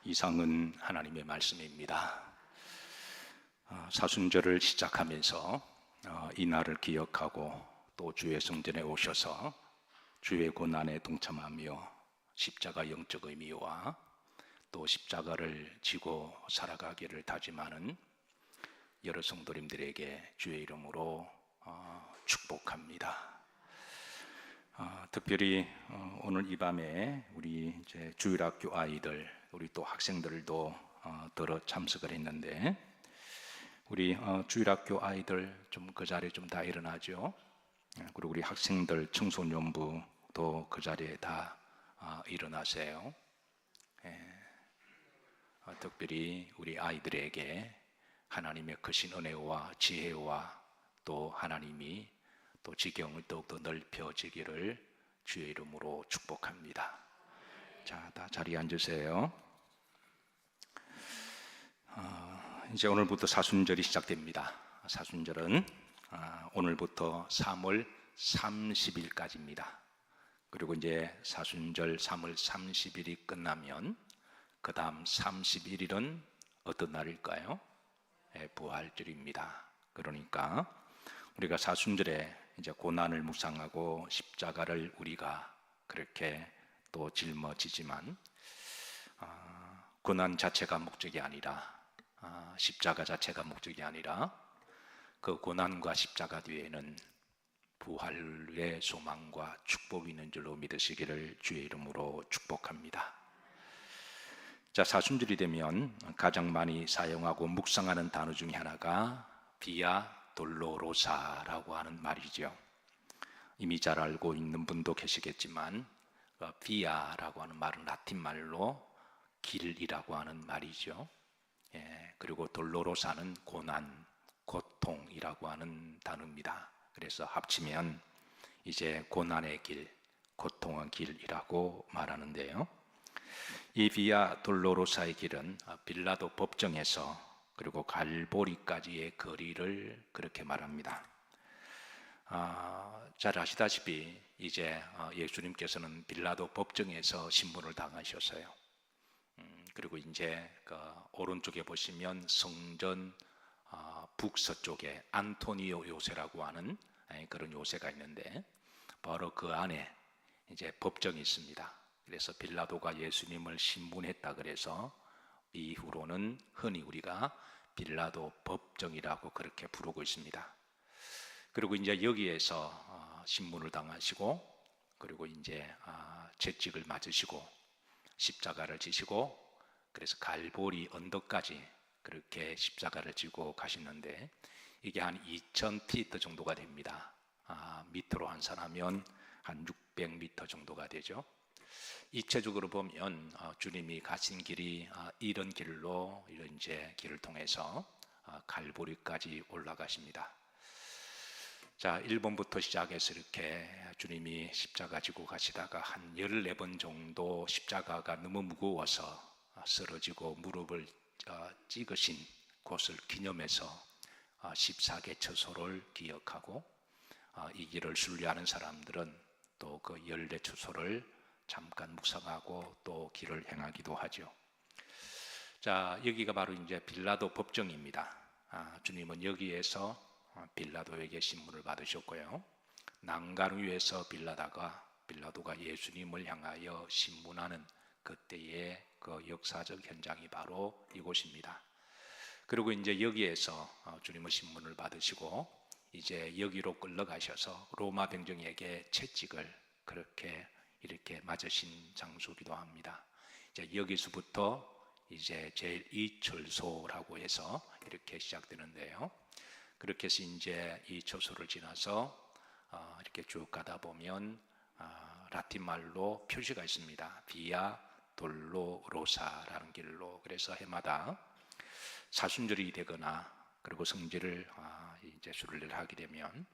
이상은 하나님의 말씀입니다. 사순절을 시작하면서 이 날을 기억하고 또 주의 성전에 오셔서 주의 고난에 동참하며 십자가 영적 의미와 또 십자가를 지고 살아가기를 다짐하는 여러 성도님들에게 주의 이름으로 축복합니다. 특별히 오늘 이 밤에 우리 이제 주일학교 아이들, 우리 또 학생들도 들어 참석을 했는데, 우리 주일학교 아이들 좀 그 자리에 좀 다 일어나죠. 그리고 우리 학생들, 청소년부도 그 자리에 다 일어나세요. 특별히 우리 아이들에게 하나님의 크신 은혜와 지혜와 또 하나님이 또 지경을 더욱더 넓혀지기를 주의 이름으로 축복합니다. 자, 다 자리에 앉으세요. 이제 오늘부터 사순절이 시작됩니다. 사순절은 오늘부터 3월 30일까지입니다. 그리고 이제 사순절 3월 30일이 끝나면 그 다음 31일은 어떤 날일까요? 부활절입니다. 그러니까 우리가 사순절에 이제 고난을 묵상하고 십자가를 우리가 그렇게 또 짊어지지만 고난 자체가 목적이 아니라 십자가 자체가 목적이 아니라 그 고난과 십자가 뒤에는 부활의 소망과 축복이 있는 줄로 믿으시기를 주의 이름으로 축복합니다. 자, 사순절이 되면 가장 많이 사용하고 묵상하는 단어 중에 하나가 비아 돌로로사라고 하는 말이죠. 이미 잘 알고 있는 분도 계시겠지만 비아라고 하는 말은 라틴 말로 길이라고 하는 말이죠. 그리고 돌로로사는 고난, 고통이라고 하는 단어입니다. 그래서 합치면 이제 고난의 길, 고통의 길이라고 말하는데요. 이 비아 돌로로사의 길은 빌라도 법정에서 그리고 갈보리까지의 거리를 그렇게 말합니다. 잘 아시다시피 이제 예수님께서는 빌라도 법정에서 신문을 당하셨어요. 그리고 이제 그 오른쪽에 보시면 성전 북서쪽에 안토니오 요새라고 하는 그런 요새가 있는데 바로 그 안에 이제 법정이 있습니다. 그래서 빌라도가 예수님을 신문했다 그래서 이후로는 흔히 우리가 빌라도 법정이라고 그렇게 부르고 있습니다. 그리고 이제 여기에서 신문을 당하시고 그리고 이제 채찍을 맞으시고 십자가를 지시고 그래서 갈보리 언덕까지 그렇게 십자가를 지고 가시는데 이게 한 2000피트 정도가 됩니다. 미터로 환산하면 한 600m 정도가 되죠. 입체적으로 보면 주님이 가신 길이 이런 길로 이런 이제 길을 통해서 갈보리까지 올라가십니다. 자, 1번부터 시작해서 이렇게 주님이 십자가 지고 가시다가 한 14번 정도 십자가가 너무 무거워서 쓰러지고 무릎을 찍으신 곳을 기념해서 14개 처소를 기억하고 이 길을 순례하는 사람들은 또 그 14처소를 잠깐 묵상하고 또 길을 행하기도 하죠. 자, 여기가 바로 이제 빌라도 법정입니다. 주님은 여기에서 빌라도에게 신문을 받으셨고요. 난간 위에서 빌라도가 예수님을 향하여 신문하는 그때의 그 역사적 현장이 바로 이곳입니다. 그리고 이제 여기에서 주님은 신문을 받으시고 이제 여기로 끌려가셔서 로마 병정에게 채찍을 그렇게 이렇게 맞으신 장소기도 합니다. 이제 여기서부터 이제 제2철소라고 해서 이렇게 시작되는데요. 그렇게 해서 이제 이 처소를 지나서 이렇게 쭉 가다 보면 라틴 말로 표시가 있습니다. 비아 돌로로사라는 길로. 그래서 해마다 사순절이 되거나 그리고 성지를 이제 순례를 하게 되면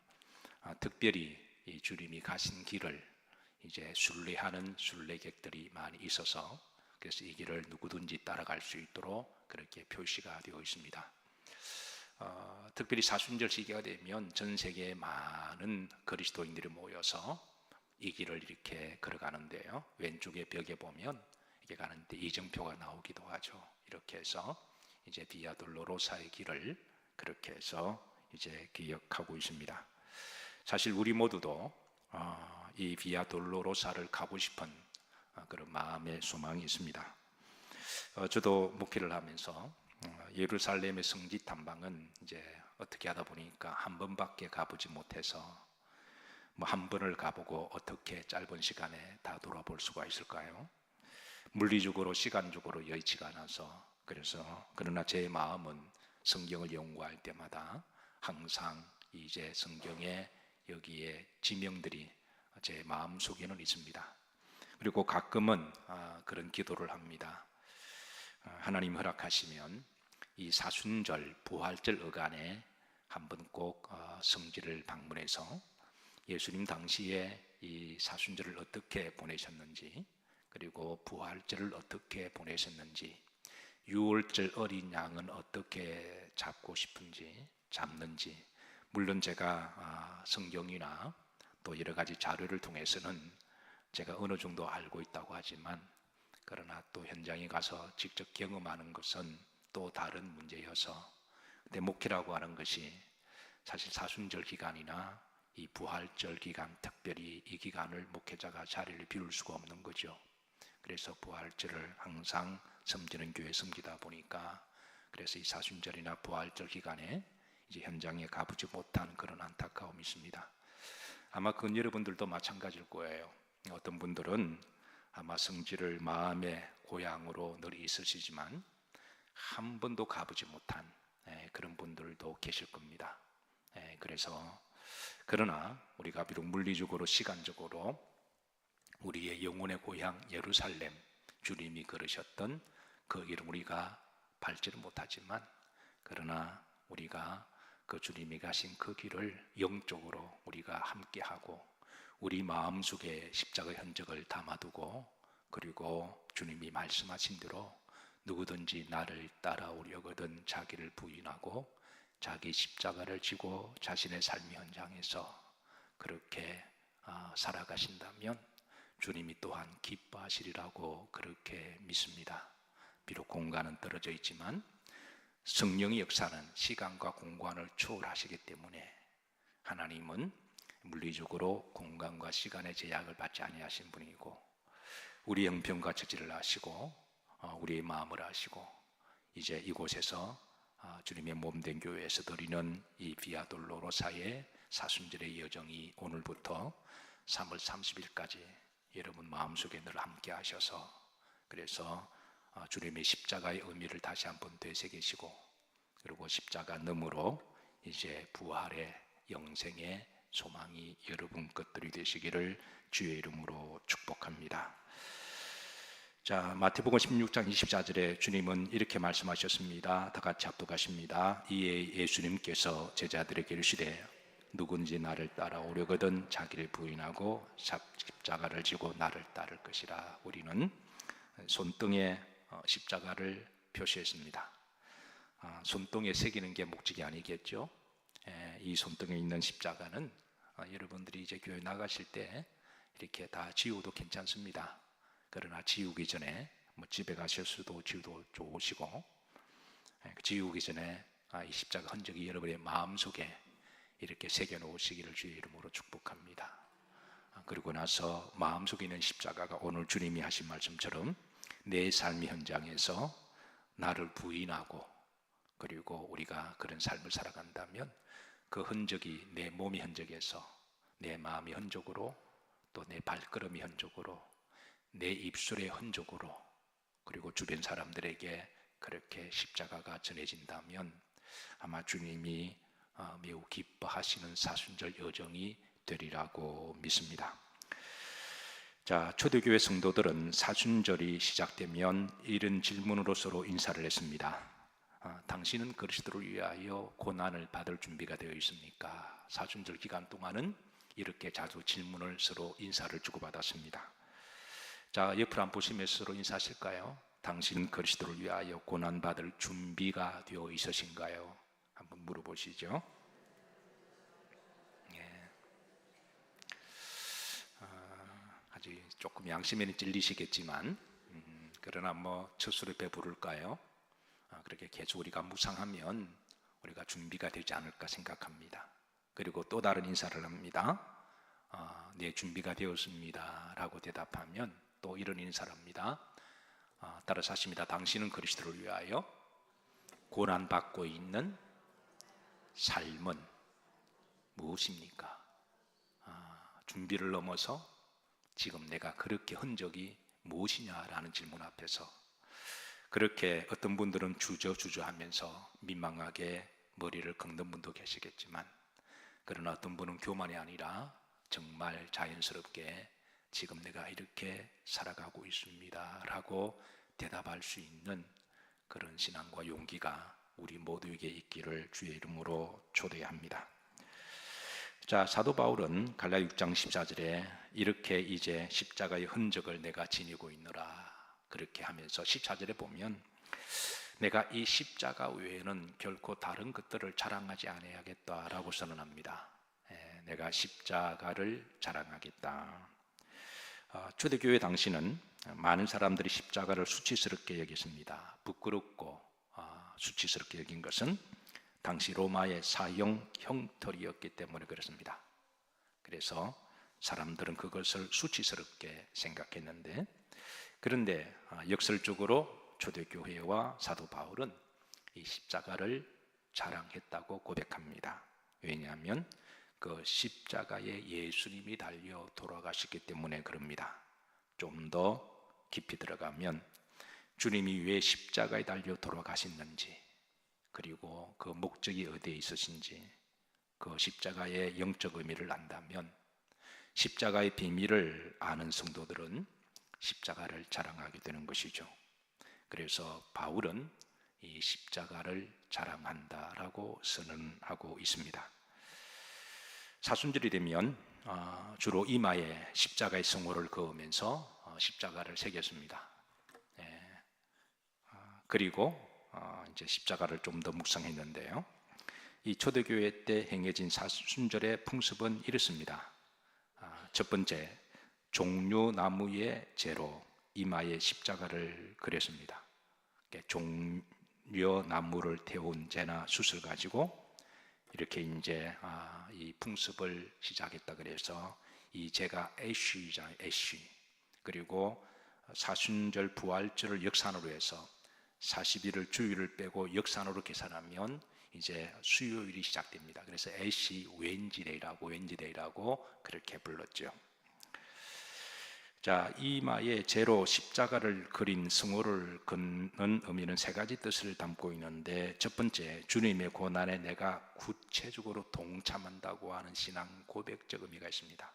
특별히 이 주님이 가신 길을 이제 순례하는 순례객들이 많이 있어서 그래서 이 길을 누구든지 따라갈 수 있도록 그렇게 표시가 되어 있습니다. 특별히 사순절 시기가 되면 전 세계에 많은 그리스도인들이 모여서 이 길을 이렇게 걸어가는데요. 왼쪽에 벽에 보면 이게 가는데 이정표가 나오기도 하죠. 이렇게 해서 이제 비아 돌로로사의 길을 그렇게 해서 이제 기억하고 있습니다. 사실 우리 모두도 이 비아 돌로로사를 가고 싶은 그런 마음의 소망이 있습니다. 저도 목회를 하면서 예루살렘의 성지 탐방은 이제 어떻게 하다 보니까 한 번밖에 가보지 못해서 뭐 한 번을 가보고 어떻게 짧은 시간에 다 돌아볼 수가 있을까요? 물리적으로 시간적으로 여의치가 않아서 그러나 제 마음은 성경을 연구할 때마다 항상 이제 성경에 여기에 지명들이 제 마음 속에는 있습니다. 그리고 가끔은 그런 기도를 합니다. 하나님 허락하시면 이 사순절 부활절 어간에 한번 꼭 성지를 방문해서 예수님 당시에 이 사순절을 어떻게 보내셨는지, 그리고 부활절을 어떻게 보내셨는지, 유월절 어린 양은 어떻게 잡고 싶은지 잡는지, 물론 제가 성경이나 또 여러 가지 자료를 통해서는 제가 어느 정도 알고 있다고 하지만, 그러나 또 현장에 가서 직접 경험하는 것은 또 다른 문제여서, 근데 목회라고 하는 것이 사실 사순절 기간이나 이 부활절 기간, 특별히 이 기간을 목회자가 자리를 비울 수가 없는 거죠. 그래서 부활절을 항상 섬기는 교회 섬기다 보니까, 그래서 이 사순절이나 부활절 기간에 이제 현장에 가보지 못한 그런 안타까움이 있습니다. 아마 그건 여러분들도 마찬가지일 거예요. 어떤 분들은 아마 성지를 마음의 고향으로 늘 있으시지만 한 번도 가보지 못한 그런 분들도 계실 겁니다. 그래서 그러나 우리가 비록 물리적으로 시간적으로 우리의 영혼의 고향 예루살렘, 주님이 걸으셨던 그 길을 우리가 밟지는 못하지만, 그러나 우리가 그 주님이 가신 그 길을 영적으로 우리가 함께하고 우리 마음속에 십자가의 흔적을 담아두고, 그리고 주님이 말씀하신 대로 누구든지 나를 따라오려거든 자기를 부인하고 자기 십자가를 지고 자신의 삶의 현장에서 그렇게 살아가신다면 주님이 또한 기뻐하시리라고 그렇게 믿습니다. 비록 공간은 떨어져 있지만 성령의 역사는 시간과 공간을 초월하시기 때문에 하나님은 물리적으로 공간과 시간의 제약을 받지 아니하신 분이고, 우리 형편과 처지를 아시고 우리의 마음을 아시고, 이제 이곳에서 주님의 몸된 교회에서 드리는 이 비아 돌로로사의 사순절의 여정이 오늘부터 3월 30일까지 여러분 마음속에 늘 함께 하셔서, 그래서 주님의 십자가의 의미를 다시 한번 되새기시고, 그리고 십자가 너머로 이제 부활의 영생의 소망이 여러분 것들이 되시기를 주의 이름으로 축복합니다. 자, 마태복음 16장 24절에 주님은 이렇게 말씀하셨습니다. 다 같이 합독하십니다. 이에 예수님께서 제자들에게 이르시되 누군지 나를 따라오려거든 자기를 부인하고 십자가를 지고 나를 따를 것이라. 우리는 손등에 십자가를 표시했습니다. 손등에 새기는 게 목적이 아니겠죠. 이 손등에 있는 십자가는 여러분들이 이제 교회 나가실 때 이렇게 다 지워도 괜찮습니다. 그러나 지우기 전에 집에 가실 수도 지우도 좋으시고, 지우기 전에 이 십자가 흔적이 여러분의 마음속에 이렇게 새겨 놓으시기를 주의 이름으로 축복합니다. 그리고 나서 마음속에 있는 십자가가 오늘 주님이 하신 말씀처럼 내 삶의 현장에서 나를 부인하고, 그리고 우리가 그런 삶을 살아간다면 그 흔적이 내 몸의 흔적에서 내 마음의 흔적으로, 또 내 발걸음의 흔적으로, 내 입술의 흔적으로, 그리고 주변 사람들에게 그렇게 십자가가 전해진다면 아마 주님이 매우 기뻐하시는 사순절 여정이 되리라고 믿습니다. 자, 초대교회 성도들은 사순절이 시작되면 이런 질문으로 서로 인사를 했습니다. 당신은 그리스도를 위하여 고난을 받을 준비가 되어 있습니까? 사순절 기간 동안은 이렇게 자주 질문을 서로 인사를 주고받았습니다. 자, 옆을 한번 보시면서 서로 인사하실까요? 당신은 그리스도를 위하여 고난 받을 준비가 되어 있으신가요? 한번 물어보시죠. 아직 조금 양심에는 찔리시겠지만 그러나 뭐 첫술에 배부를까요? 그렇게 계속 우리가 묵상하면 우리가 준비가 되지 않을까 생각합니다. 그리고 또 다른 인사를 합니다. 네, 준비가 되었습니다 라고 대답하면 또 이런 인사를 합니다. 따라서 하십니다. 당신은 그리스도를 위하여 고난받고 있는 삶은 무엇입니까? 준비를 넘어서 지금 내가 그렇게 흔적이 무엇이냐라는 질문 앞에서 그렇게 어떤 분들은 주저하면서 민망하게 머리를 긁는 분도 계시겠지만, 그러나 어떤 분은 교만이 아니라 정말 자연스럽게 지금 내가 이렇게 살아가고 있습니다 라고 대답할 수 있는 그런 신앙과 용기가 우리 모두에게 있기를 주의 이름으로 초대합니다. 자, 사도 바울은 갈라디아 6장 14절에 이렇게 이제 십자가의 흔적을 내가 지니고 있노라 그렇게 하면서 14절에 보면 내가 이 십자가 외에는 결코 다른 것들을 자랑하지 아니하겠다라고 선언합니다. 내가 십자가를 자랑하겠다. 초대교회 당시는 많은 사람들이 십자가를 수치스럽게 여겼습니다. 부끄럽고 수치스럽게 여긴 것은 당시 로마의 사형 형벌이었기 때문에 그렇습니다. 그래서 사람들은 그것을 수치스럽게 생각했는데, 그런데 역설적으로 초대교회와 사도 바울은 이 십자가를 자랑했다고 고백합니다. 왜냐하면 그 십자가에 예수님이 달려 돌아가셨기 때문에 그럽니다. 좀 더 깊이 들어가면 주님이 왜 십자가에 달려 돌아가셨는지, 그리고 그 목적이 어디에 있으신지, 그 십자가의 영적 의미를 안다면 십자가의 비밀을 아는 성도들은 십자가를 자랑하게 되는 것이죠. 그래서 바울은 이 십자가를 자랑한다라고 선언하고 있습니다. 사순절이 되면 주로 이마에 십자가의 성호를 그으면서 십자가를 새겼습니다. 그리고 이제 십자가를 좀 더 묵상했는데요. 이 초대교회 때 행해진 사순절의 풍습은 이렇습니다. 첫 번째, 종려나무의 재로 이마에 십자가를 그렸습니다. 종려나무를 태운 재나 숯을 가지고 이렇게 이제 이 풍습을 시작했다 그래서 이 재가 애쉬잖아요, 애쉬. 그리고 사순절 부활절을 역산으로 해서 40일을 주일을 빼고 역산으로 계산하면 이제 수요일이 시작됩니다. 그래서 애쉬 웬지데이라고 그렇게 불렀죠. 자, 이마에 재로 십자가를 그린 성호를 긋는 의미는 세 가지 뜻을 담고 있는데, 첫 번째, 주님의 고난에 내가 구체적으로 동참한다고 하는 신앙 고백적 의미가 있습니다.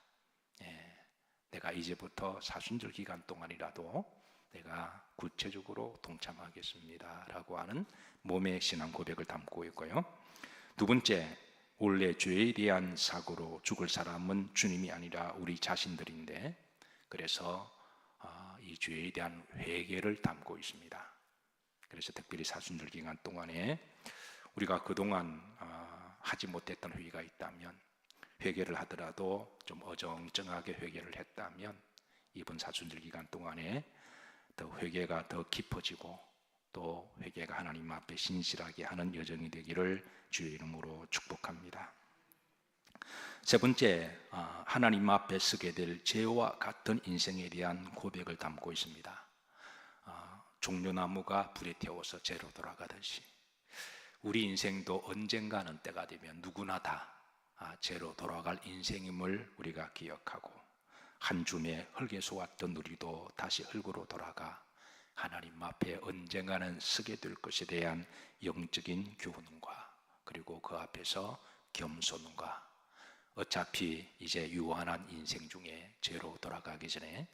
내가 이제부터 사순절 기간 동안이라도 내가 구체적으로 동참하겠습니다 라고 하는 몸의 신앙 고백을 담고 있고요. 두 번째, 원래 죄에 대한 사고로 죽을 사람은 주님이 아니라 우리 자신들인데, 그래서 이 죄에 대한 회개를 담고 있습니다. 그래서 특별히 사순절 기간 동안에 우리가 그동안 하지 못했던 회개가 있다면, 회개를 하더라도 좀 어정쩡하게 회개를 했다면 이번 사순절 기간 동안에 더 회개가 더 깊어지고 또 회개가 하나님 앞에 신실하게 하는 여정이 되기를 주의 이름으로 축복합니다. 세 번째, 하나님 앞에 서게 될 죄와 같은 인생에 대한 고백을 담고 있습니다. 종려나무가 불에 태워서 죄로 돌아가듯이 우리 인생도 언젠가는 때가 되면 누구나 다 죄로 돌아갈 인생임을 우리가 기억하고, 한 줌의 흙에 쏘았던 우리도 다시 흙으로 돌아가 하나님 앞에 언젠가는 서게 될 것에 대한 영적인 교훈과, 그리고 그 앞에서 겸손과, 어차피 이제 유한한 인생 중에 죄로 돌아가기 전에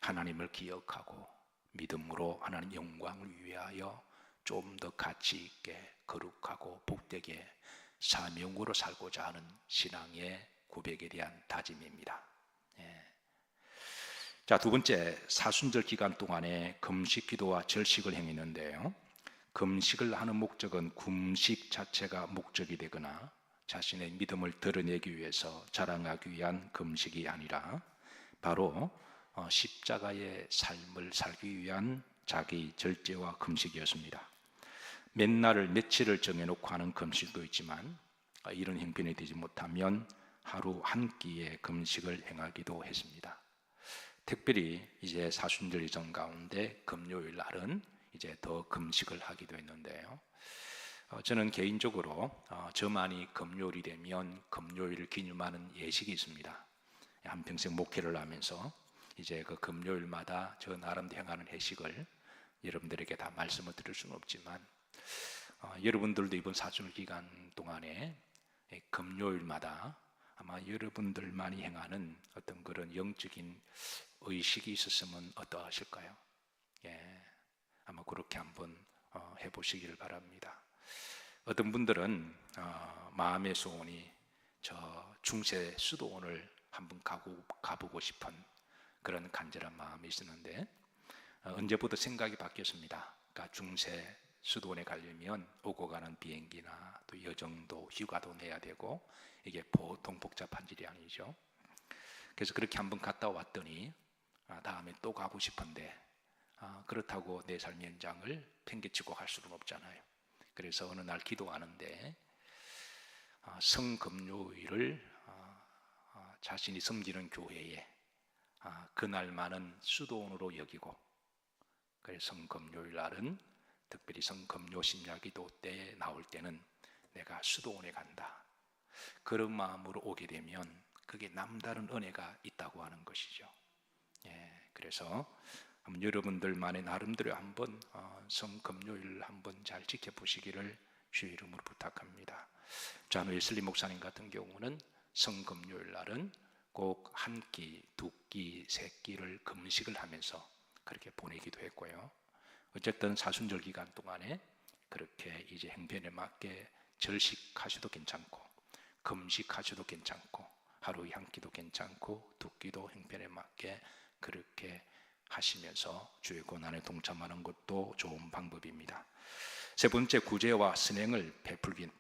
하나님을 기억하고 믿음으로 하나님 영광을 위하여 좀 더 가치 있게 거룩하고 복되게 사명으로 살고자 하는 신앙의 고백에 대한 다짐입니다. 자, 두 번째, 사순절 기간 동안에 금식 기도와 절식을 행했는데요. 금식을 하는 목적은 금식 자체가 목적이 되거나 자신의 믿음을 드러내기 위해서 자랑하기 위한 금식이 아니라 바로 십자가의 삶을 살기 위한 자기 절제와 금식이었습니다. 몇 날을 며칠을 정해놓고 하는 금식도 있지만 이런 형편이 되지 못하면 하루 한 끼의 금식을 행하기도 했습니다. 특별히 이제 사순절 예정 가운데 금요일 날은 이제 더 금식을 하기도 했는데요. 저는 개인적으로 저만이 금요일이 되면 금요일을 기념하는 예식이 있습니다. 한평생 목회를 하면서 이제 그 금요일마다 저 나름대로 행하는 예식을 여러분들에게 다 말씀을 드릴 수는 없지만 여러분들도 이번 사순절 기간 동안에 금요일마다 아마 여러분들만이 행하는 어떤 그런 영적인 의식이 있었으면 어떠하실까요? 예, 아마 그렇게 한번 해보시기를 바랍니다. 어떤 분들은 마음의 소원이 저 중세 수도원을 한번 가보고 싶은 그런 간절한 마음이 있었는데 언제부터 생각이 바뀌었습니다. 그러니까 중세 수도원에 가려면 오고 가는 비행기나 또 여정도 휴가도 내야 되고 이게 보통 복잡한 일이 아니죠. 그래서 그렇게 한번 갔다 왔더니 다음에 또 가고 싶은데 그렇다고 내 삶의 현장을 팽개치고 갈 수는 없잖아요. 그래서 어느 날 기도하는데 성금요일을 자신이 섬기는 교회에 그날만은 수도원으로 여기고 그래서 성금요일 날은 특별히 성금요 심야기도 때 나올 때는 내가 수도원에 간다. 그런 마음으로 오게 되면 그게 남다른 은혜가 있다고 하는 것이죠. 예, 그래서 여러분들만의 나름대로 한번 성금요일 한번 잘 지켜보시기를 주의 이름으로 부탁합니다. 존 웨슬리 목사님 같은 경우는 성금요일 날은 꼭 한 끼, 두 끼, 세 끼를 금식을 하면서 그렇게 보내기도 했고요. 어쨌든 사순절 기간 동안에 그렇게 이제 행편에 맞게 절식하셔도 괜찮고 금식하셔도 괜찮고 하루에 한 끼도 괜찮고 두 끼도 형편에 맞게 그렇게 하시면서 주의 고난에 동참하는 것도 좋은 방법입니다. 세 번째, 구제와 선행을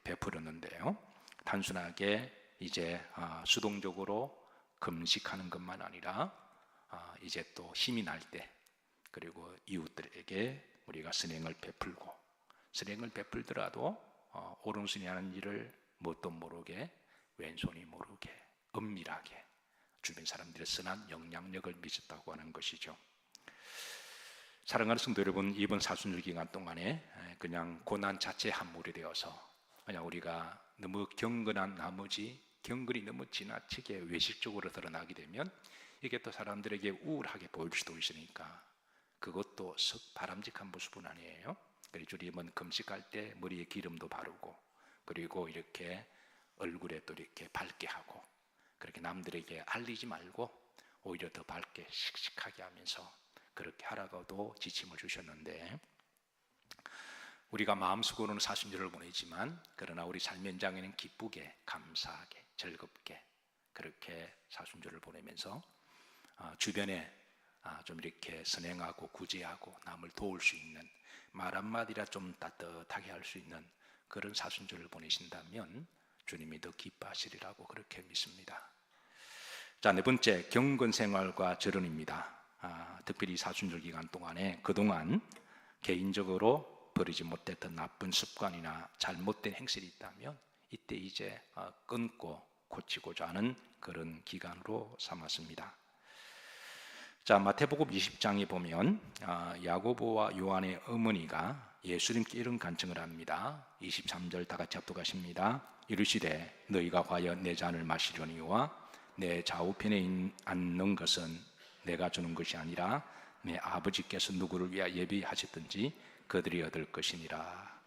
베풀었는데요. 단순하게 이제 수동적으로 금식하는 것만 아니라 이제 또 힘이 날 때 그리고 이웃들에게 우리가 선행을 베풀고 선행을 베풀더라도 오른손이 하는 일을 뭣도 모르게 왼손이 모르게 은밀하게 주변 사람들의 선한 영향력을 미쳤다고 하는 것이죠. 사랑하는 성도 여러분, 이번 사순절 기간 동안에 그냥 고난 자체 함몰이 되어서 그냥 우리가 너무 경건한 나머지 경건이 너무 지나치게 외식적으로 드러나게 되면 이게 또 사람들에게 우울하게 보일 수도 있으니까 그것도 썩 바람직한 모습은 아니에요. 그래서 주님은 금식할 때 머리에 기름도 바르고 그리고 이렇게 얼굴에 또 이렇게 밝게 하고 그렇게 남들에게 알리지 말고 오히려 더 밝게 씩씩하게 하면서 그렇게 하라고도 지침을 주셨는데 우리가 마음속으로는 사순절을 보내지만 그러나 우리 삶 현장에는 기쁘게 감사하게 즐겁게 그렇게 사순절을 보내면서 주변에 좀 이렇게 선행하고 구제하고 남을 도울 수 있는 말 한마디라 좀 따뜻하게 할 수 있는 그런 사순절을 보내신다면 주님이 더 기뻐하시리라고 그렇게 믿습니다. 자, 네 번째, 경건생활과 절언입니다. 특별히 사순절 기간 동안에 그동안 개인적으로 버리지 못했던 나쁜 습관이나 잘못된 행실이 있다면 이때 이제 끊고 고치고자 하는 그런 기간으로 삼았습니다. 자, 마태복음 20장에 보면 야고보와 요한의 어머니가 예수님께 이런 간청을 합니다. 23절 다 같이 합독하십니다. 이르시되 너희가 과연 내 잔을 마시려니와 내 좌우편에 앉는 것은 내가 주는 것이 아니라 내 아버지께서 누구를 위하여 예비하셨든지 그들이 얻을 것이니라.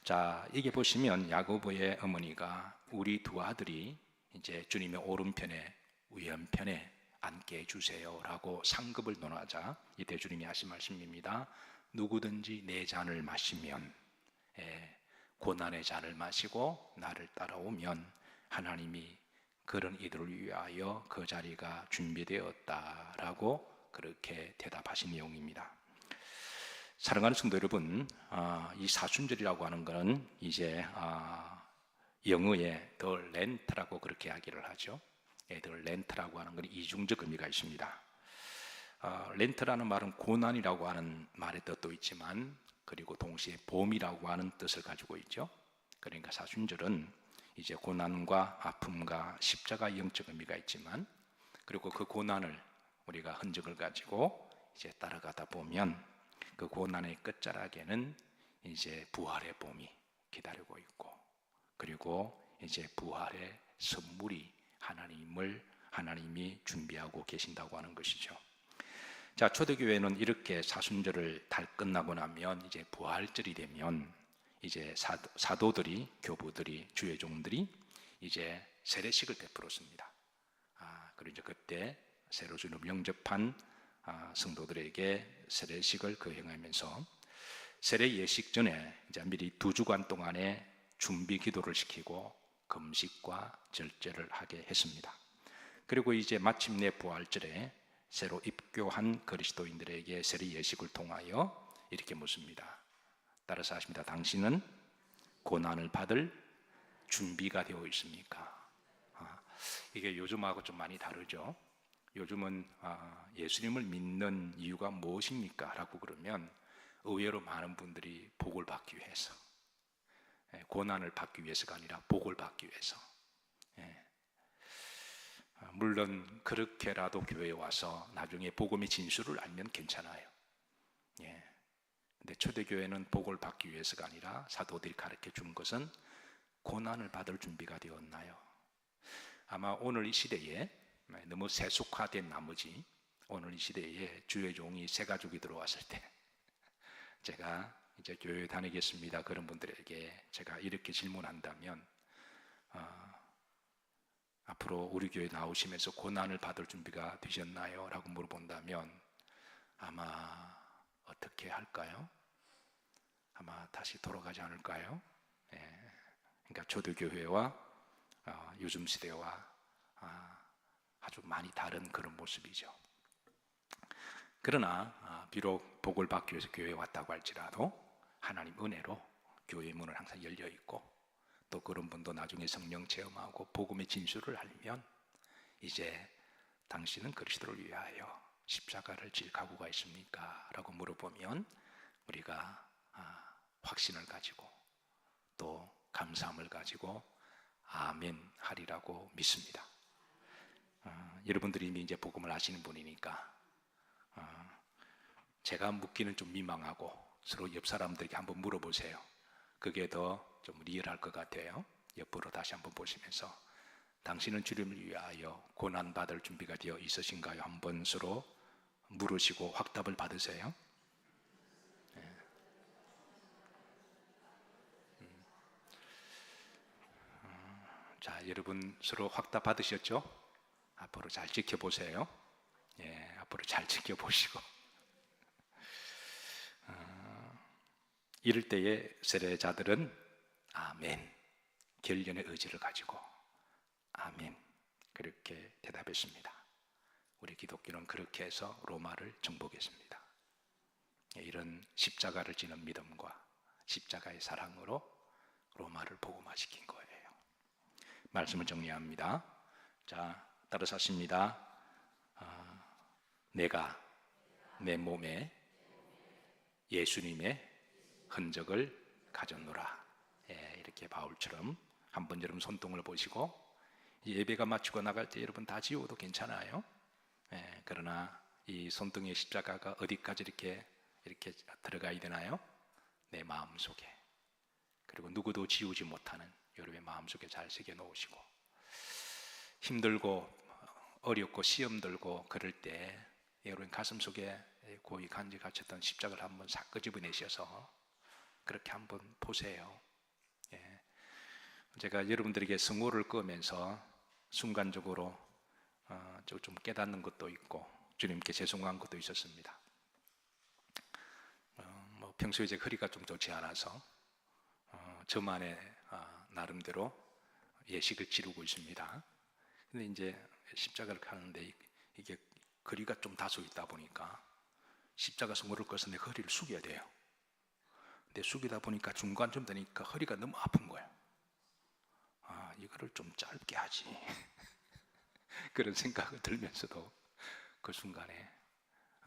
자, 이게 보시면 야고보의 어머니가 우리 두 아들이 이제 주님의 오른편에 왼편에 앉게 해주세요라고 상급을 논하자 이때 주님이 하신 말씀입니다. 누구든지 내 잔을 마시면 고난의 잔을 마시고 나를 따라오면 하나님이 그런 이들을 위하여 그 자리가 준비되었다라고 그렇게 대답하신 내용입니다. 사랑하는 성도 여러분, 이 사순절이라고 하는 것은 이제 영어의 the Lent라고 그렇게 이야기를 하죠. The Lent라고 하는 것은 이중적 의미가 있습니다. 렌트라는 말은 고난이라고 하는 말의 뜻도 있지만 그리고 동시에 보험이라고 하는 뜻을 가지고 있죠. 그러니까 사순절은 이제 고난과 아픔과 십자가 영적 의미가 있지만 그리고 그 고난을 우리가 흔적을 가지고 이제 따라가다 보면 그 고난의 끝자락에는 이제 부활의 봄이 기다리고 있고 그리고 이제 부활의 선물이 하나님이 준비하고 계신다고 하는 것이죠. 자, 초대교회는 이렇게 사순절을 달 끝나고 나면 이제 부활절이 되면 이제 사도들이, 교부들이, 주의 종들이 이제 세례식을 베풀었습니다. 그리고 이제 그때 새로 주님을 영접한 성도들에게 세례식을 거행하면서 세례 예식 전에 이제 미리 2주간 동안의 준비 기도를 시키고 금식과 절제를 하게 했습니다. 그리고 이제 마침내 부활절에 새로 입교한 그리스도인들에게 세례 예식을 통하여 이렇게 묻습니다. 따라서 하십니다. 당신은 고난을 받을 준비가 되어 있습니까? 이게 요즘하고 좀 많이 다르죠. 요즘은 예수님을 믿는 이유가 무엇입니까? 라고 그러면 의외로 많은 분들이 복을 받기 위해서, 고난을 받기 위해서가 아니라 복을 받기 위해서. 물론 그렇게라도 교회에 와서 나중에 복음의 진수를 알면 괜찮아요. 근데 초대교회는 복을 받기 위해서가 아니라 사도들이 가르쳐 준 것은 고난을 받을 준비가 되었나요? 아마 오늘 이 시대에 너무 세속화된 나머지 오늘 이 시대에 주의 종이 새 가족이 들어왔을 때 제가 이제 교회 다니겠습니다 그런 분들에게 제가 이렇게 질문한다면 앞으로 우리 교회 나오시면서 고난을 받을 준비가 되셨나요? 라고 물어본다면 아마 어떻게 할까요? 아마 다시 돌아가지 않을까요? 그러니까 초대교회와 요즘 시대와 아주 많이 다른 그런 모습이죠. 그러나 비록 복을 받기 위해서 교회에 왔다고 할지라도 하나님 은혜로 교회의 문은 항상 열려 있고 또 그런 분도 나중에 성령 체험하고 복음의 진수를 알면 이제 당신은 그리스도를 위하여 십자가를 질 각오가 있습니까? 라고 물어보면 우리가 확신을 가지고 또 감사함을 가지고 아멘 하리라고 믿습니다. 여러분들이 이미 이제 복음을 아시는 분이니까 제가 묻기는 좀 민망하고 서로 옆 사람들에게 한번 물어보세요. 그게 더 좀 리얼할 것 같아요. 옆으로 다시 한번 보시면서 당신은 주님을 위하여 고난받을 준비가 되어 있으신가요? 한번 서로 물으시고 확답을 받으세요. 자, 여러분 서로 확답 받으셨죠? 앞으로 잘 지켜보세요. 앞으로 잘 지켜보시고 이럴 때에 세례자들은 아멘, 결연의 의지를 가지고 아멘 그렇게 대답했습니다. 우리 기독교는 그렇게 해서 로마를 정복했습니다. 이런 십자가를 지는 믿음과 십자가의 사랑으로 로마를 복음화시킨 거예요. 말씀을 정리합니다. 자, 따라서 하십니다. 내가 내 몸에 예수님의 흔적을 가졌노라. 이렇게 바울처럼 한번 여러분 손등을 보시고 예배가 마치고 나갈 때 여러분 다 지워도 괜찮아요. 그러나 이 손등의 십자가가 어디까지 이렇게 들어가야 되나요? 내 마음 속에. 그리고 누구도 지우지 못하는 여러분의 마음 속에 잘 새겨 놓으시고 힘들고 어렵고 시험 들고 그럴 때 여러분 가슴 속에 고이 간지 갇혔던 십자가를 한번 싹 끄집어내셔서 그렇게 한번 보세요. 제가 여러분들에게 성호를 끄면서 순간적으로 좀 깨닫는 것도 있고 주님께 죄송한 것도 있었습니다. 평소에 제 허리가 좀 좋지 않아서 저만의 나름대로 예식을 치르고 있습니다. 근데 이제 십자가를 하는데 이게 거리가 좀 다소 있다 보니까 십자가 성호를 꺼서 내 허리를 숙여야 돼요. 근데 숙이다 보니까 중간쯤 되니까 허리가 너무 아픈 거예요. 이거를 좀 짧게 하지. 그런 생각이 들면서도 그 순간에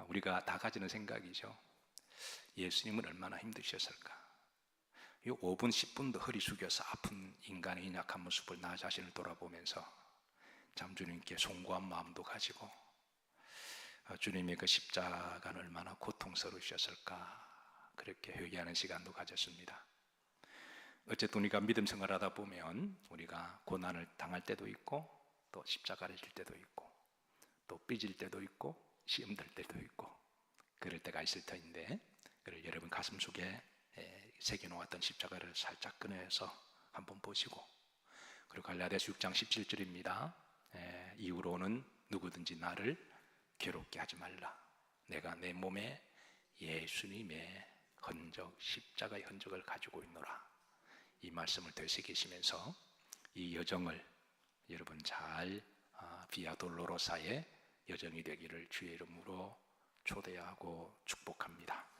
우리가 다 가지는 생각이죠. 예수님은 얼마나 힘드셨을까? 이 5분, 10분도 허리 숙여서 아픈 인간의 약한 모습을 나 자신을 돌아보면서 참 주님께 송구한 마음도 가지고 주님의 그 십자가는 얼마나 고통스러우셨을까 그렇게 회개하는 시간도 가졌습니다. 어쨌든 우리가 믿음 생활하다 보면 우리가 고난을 당할 때도 있고 또 십자가를 질 때도 있고 또 삐질 때도 있고 시험 들 때도 있고 그럴 때가 있을 터인데 그걸 여러분 가슴 속에 새겨놓았던 십자가를 살짝 꺼내서 한번 보시고 그리고 갈라디아서 6장 17절입니다. 이후로는 누구든지 나를 괴롭게 하지 말라. 내가 내 몸에 예수님의 흔적, 십자가의 흔적을 가지고 있노라. 이 말씀을 되새기시면서 이 여정을 여러분 잘 비아 돌로로사의 여정이 되기를 주의 이름으로 초대하고 축복합니다.